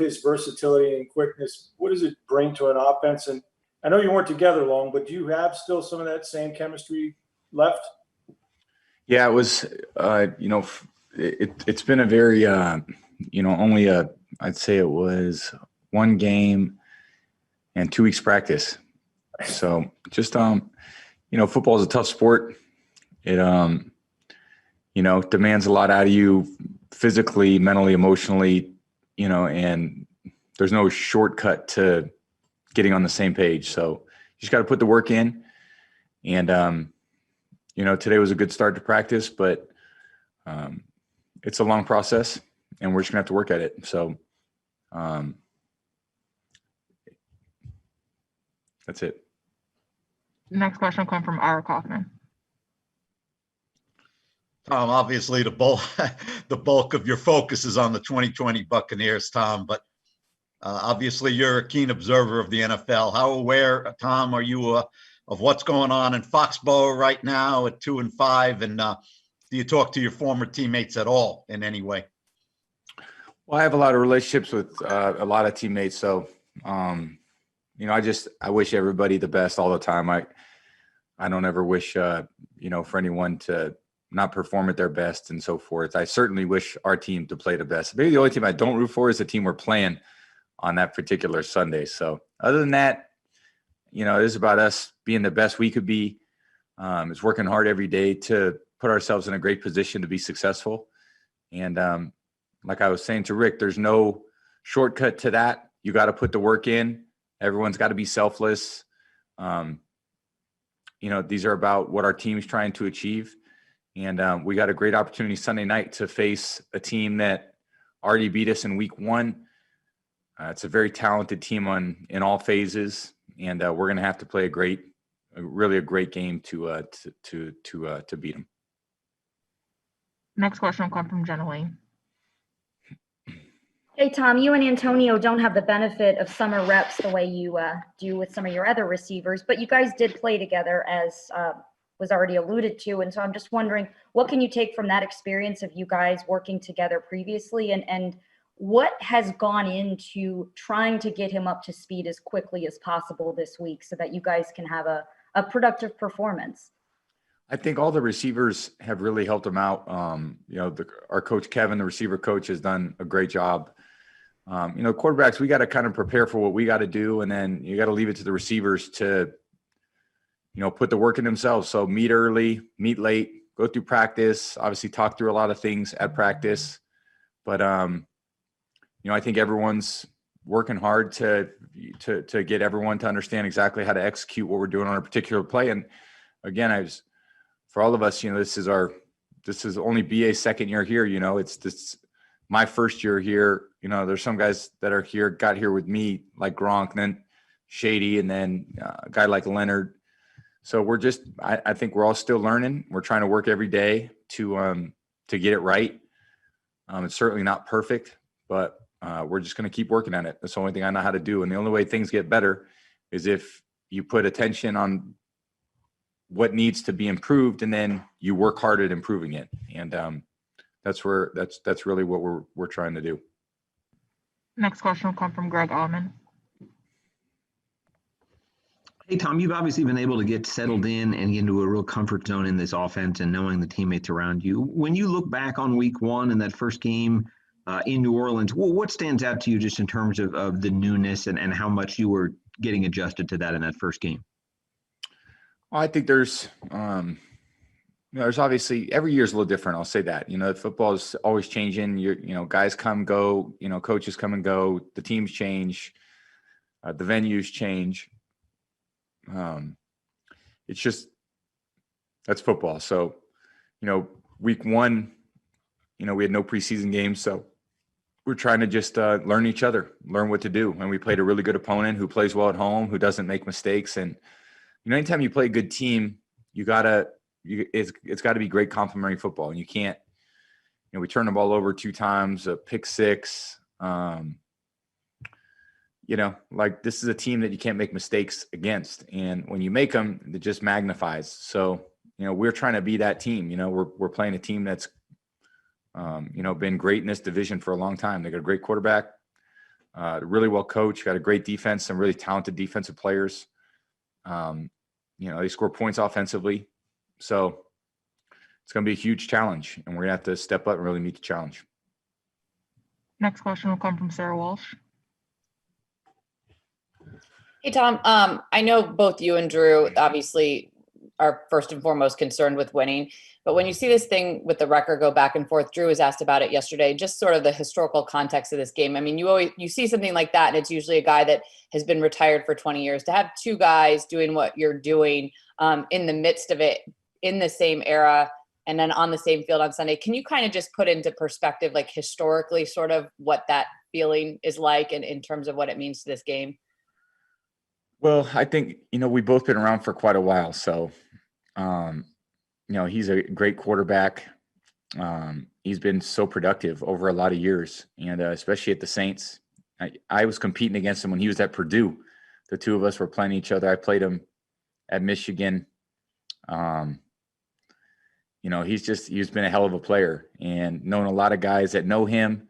his versatility and quickness, what does it bring to an offense? And I know you weren't together long, but do you have still some of that same chemistry left? Yeah, it was, it's been a very, only I'd say it was one game and 2 weeks practice. So just, football is a tough sport. It, demands a lot out of you physically, mentally, emotionally, and there's no shortcut to getting on the same page. So you just got to put the work in. And, today was a good start to practice, but it's a long process and we're just gonna have to work at it. So that's it. Next question will come from Ira Kaufman. Tom, obviously the bulk of your focus is on the 2020 Buccaneers, Tom, but obviously you're a keen observer of the NFL. How aware, Tom, are you of what's going on in Foxborough right now at 2-5? And do you talk to your former teammates at all in any way? Well, I have a lot of relationships with a lot of teammates. So, I wish everybody the best all the time. I don't ever wish, for anyone to not perform at their best and so forth. I certainly wish our team to play the best. Maybe the only team I don't root for is the team we're playing on that particular Sunday. So other than that, it is about us being the best we could be. It's working hard every day to put ourselves in a great position to be successful. And like I was saying to Rick, there's no shortcut to that. You got to put the work in. Everyone's got to be selfless. These are about what our team's trying to achieve. And we got a great opportunity Sunday night to face a team that already beat us in week 1. It's a very talented team in all phases. And we're going to have to play a great game to beat them. Next question will come from Jenna Lane. Hey, Tom, you and Antonio don't have the benefit of summer reps the way you do with some of your other receivers, but you guys did play together, as was already alluded to. And so I'm just wondering, what can you take from that experience of you guys working together previously, and what has gone into trying to get him up to speed as quickly as possible this week so that you guys can have a productive performance? I think all the receivers have really helped him out. Our coach, Kevin, the receiver coach, has done a great job. Quarterbacks, we got to kind of prepare for what we got to do. And then you got to leave it to the receivers to, put the work in themselves. So meet early, meet late, go through practice, obviously talk through a lot of things at practice. But, I think everyone's working hard to get everyone to understand exactly how to execute what we're doing on a particular play. And again, for all of us, this is only BA's second year here. It's my first year here. There's some guys that got here with me, like Gronk, and then Shady, and then a guy like Leonard. So I think we're all still learning. We're trying to work every day to get it right. It's certainly not perfect, but we're just going to keep working on it. That's the only thing I know how to do. And the only way things get better is if you put attention on what needs to be improved, and then you work hard at improving it. And that's really what we're trying to do. Next question will come from Greg Allman. Hey, Tom, you've obviously been able to get settled in and get into a real comfort zone in this offense and knowing the teammates around you. When you look back on week 1 and that first game in New Orleans, what stands out to you just in terms of the newness and how much you were getting adjusted to that in that first game? Well, I think there's obviously every year is a little different. I'll say that. Football is always changing. Guys come, go. Coaches come and go. The teams change. The venues change. It's just that's football. So, week 1, we had no preseason games, so we're trying to just learn each other, learn what to do. And we played a really good opponent who plays well at home, who doesn't make mistakes. And anytime you play a good team, it's got to be great complementary football. And you can't, we turned the ball over 2 times, a pick 6. This is a team that you can't make mistakes against. And when you make them, it just magnifies. So, we're trying to be that team. We're playing a team that's, been great in this division for a long time. They got a great quarterback. really well coached, got a great defense, some really talented defensive players. They score points offensively. So it's going to be a huge challenge, and we're going to have to step up and really meet the challenge. Next question will come from Sarah Walsh. Hey, Tom. I know both you and Drew obviously are first and foremost concerned with winning, but when you see this thing with the record go back and forth, Drew was asked about it yesterday, just sort of the historical context of this game. I mean, you see something like that, and it's usually a guy that has been retired for 20 years. To have two guys doing what you're doing in the midst of it, in the same era, and then on the same field on Sunday, can you kind of just put into perspective, like historically, sort of what that feeling is like and in terms of what it means to this game? Well, I think, we've both been around for quite a while. So, he's a great quarterback. He's been so productive over a lot of years, and especially at the Saints. I was competing against him when he was at Purdue. The two of us were playing each other. I played him at Michigan. He's been a hell of a player, and known a lot of guys that know him.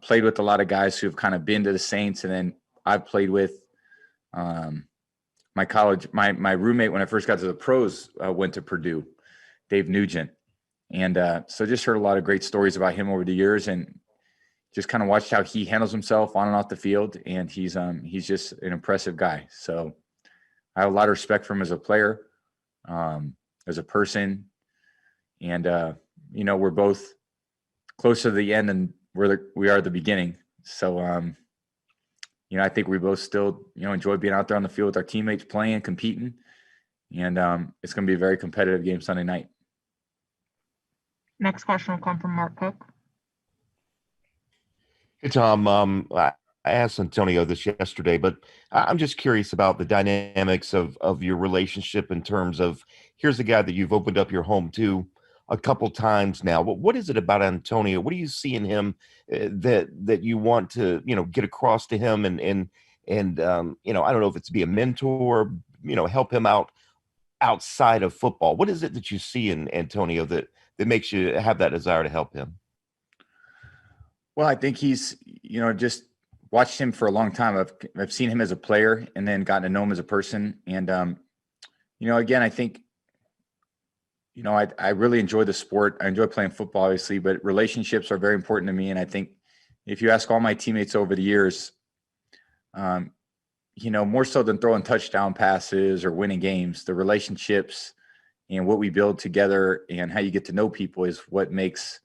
Played with a lot of guys who have kind of been to the Saints, and then I've played with my roommate when I first got to the pros went to Purdue, Dave Nugent. And so just heard a lot of great stories about him over the years, and just kind of watched how he handles himself on and off the field. And he's just an impressive guy. So I have a lot of respect for him as a player, as a person. And, we're both close to the end, and we are at the beginning. So, I think we both still, enjoy being out there on the field with our teammates, playing, competing. And it's going to be a very competitive game Sunday night. Next question will come from Mark Cook. Hey, Tom. I asked Antonio this yesterday, but I'm just curious about the dynamics of your relationship in terms of, here's a guy that you've opened up your home to a couple times now. But what is it about Antonio? What do you see in him that you want to, get across to him and I don't know if it's be a mentor, help him out outside of football? What is it that you see in Antonio that makes you have that desire to help him? Well, I think he's, just watched him for a long time. I've seen him as a player and then gotten to know him as a person. And, again, I think, I really enjoy the sport. I enjoy playing football, obviously, but relationships are very important to me. And I think if you ask all my teammates over the years, more so than throwing touchdown passes or winning games, the relationships and what we build together and how you get to know people is what makes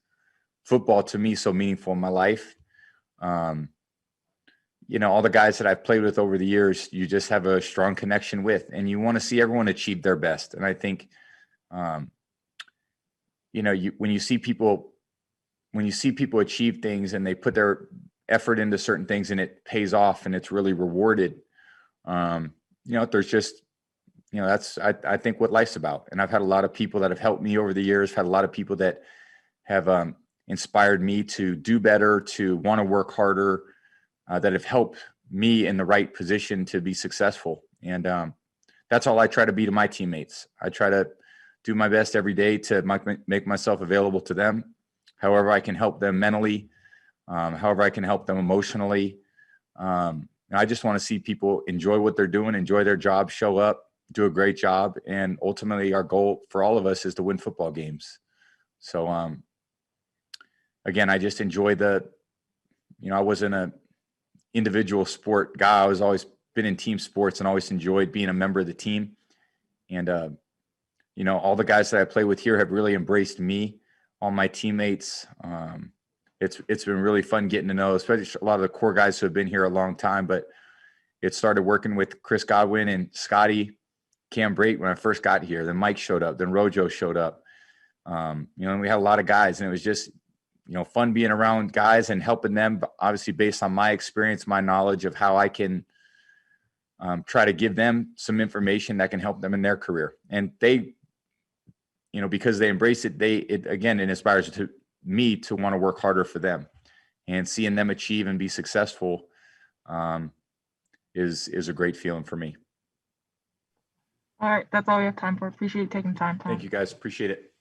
football to me so meaningful in my life. All the guys that I've played with over the years, you just have a strong connection with, and you want to see everyone achieve their best. And I think, when you see people achieve things and they put their effort into certain things and it pays off and it's really rewarded, there's just, that's, I think what life's about. And I've had a lot of people that have helped me over the years, had a lot of people that have inspired me to do better, to want to work harder, that have helped me in the right position to be successful. And that's all I try to be to my teammates. I try to do my best every day to make myself available to them, however I can help them mentally, however I can help them emotionally. I just want to see people enjoy what they're doing, enjoy their job, show up, do a great job. And ultimately our goal for all of us is to win football games. So, again, I just enjoy I wasn't a individual sport guy. I was always been in team sports and always enjoyed being a member of the team. And, all the guys that I play with here have really embraced me, all my teammates. It's been really fun getting to know, especially a lot of the core guys who have been here a long time, but it started working with Chris Godwin and Scotty, Cam Brate when I first got here. Then Mike showed up, then Rojo showed up. And we had a lot of guys, and it was just, fun being around guys and helping them, obviously based on my experience, my knowledge of how I can try to give them some information that can help them in their career. And they, because they embrace it, it inspires me to want to work harder for them, and seeing them achieve and be successful is a great feeling for me. All right, that's all we have time for. Appreciate you taking time, Tom. Thank you guys. Appreciate it.